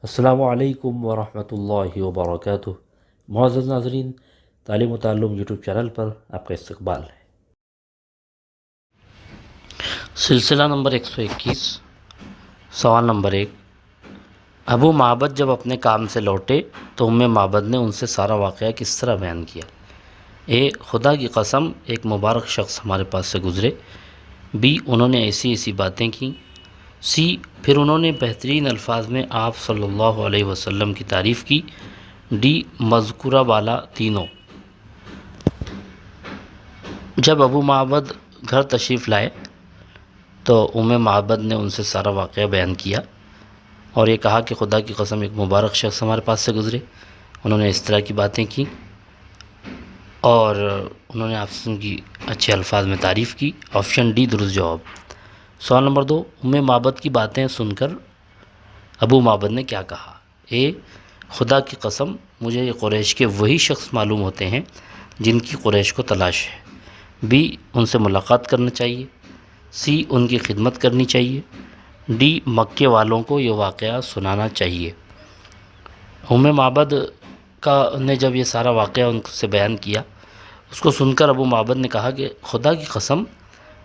السلام علیکم ورحمۃ اللہ وبرکاتہ۔ معزز ناظرین، تعلیم و تعلم یوٹیوب چینل پر آپ کا استقبال ہے۔ سلسلہ نمبر 121، سوال نمبر 1۔ ابو معبد جب اپنے کام سے لوٹے تو ام معبد نے ان سے سارا واقعہ کس طرح بیان کیا؟ اے، خدا کی قسم ایک مبارک شخص ہمارے پاس سے گزرے۔ بی، انہوں نے ایسی ایسی باتیں کیں۔ سی، پھر انہوں نے بہترین الفاظ میں آپ صلی اللہ علیہ وسلم کی تعریف کی۔ ڈی، مذکورہ والا تینوں۔ جب ابو معبد گھر تشریف لائے تو ام معبد نے ان سے سارا واقعہ بیان کیا اور یہ کہا کہ خدا کی قسم ایک مبارک شخص ہمارے پاس سے گزرے، انہوں نے اس طرح کی باتیں کی اور انہوں نے آپ کی اچھے الفاظ میں تعریف کی۔ آپشن ڈی درست جواب۔ سوال نمبر 2، ام معبد کی باتیں سن کر ابو معبد نے کیا کہا؟ اے، خدا کی قسم مجھے یہ قریش کے وہی شخص معلوم ہوتے ہیں جن کی قریش کو تلاش ہے۔ بی، ان سے ملاقات کرنا چاہیے۔ سی، ان کی خدمت کرنی چاہیے۔ ڈی، مکے والوں کو یہ واقعہ سنانا چاہیے۔ ام معبد نے جب یہ سارا واقعہ ان سے بیان کیا، اس کو سن کر ابو معبد نے کہا کہ خدا کی قسم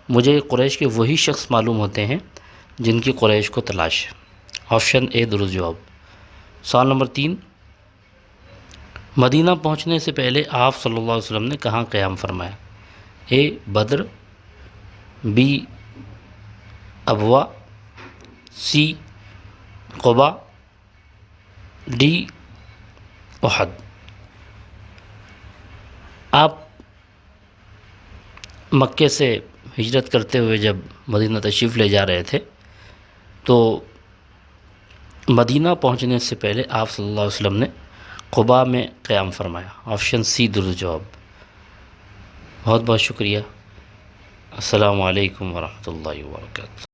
مجھے قریش کے وہی شخص معلوم ہوتے ہیں جن کی قریش کو تلاش ہے۔ آپشن اے درست جواب۔ سوال نمبر 3، مدینہ پہنچنے سے پہلے آپ صلی اللہ علیہ وسلم نے کہاں قیام فرمایا؟ اے، بدر۔ بی، ابوا۔ سی، قبا۔ ڈی، احد۔ آپ مکے سے ہجرت کرتے ہوئے جب مدینہ تشریف لے جا رہے تھے تو مدینہ پہنچنے سے پہلے آپ صلی اللہ علیہ وسلم نے قباء میں قیام فرمایا۔ آپشن سی درست جواب۔ بہت بہت شکریہ۔ السلام علیکم ورحمۃ اللہ وبرکاتہ۔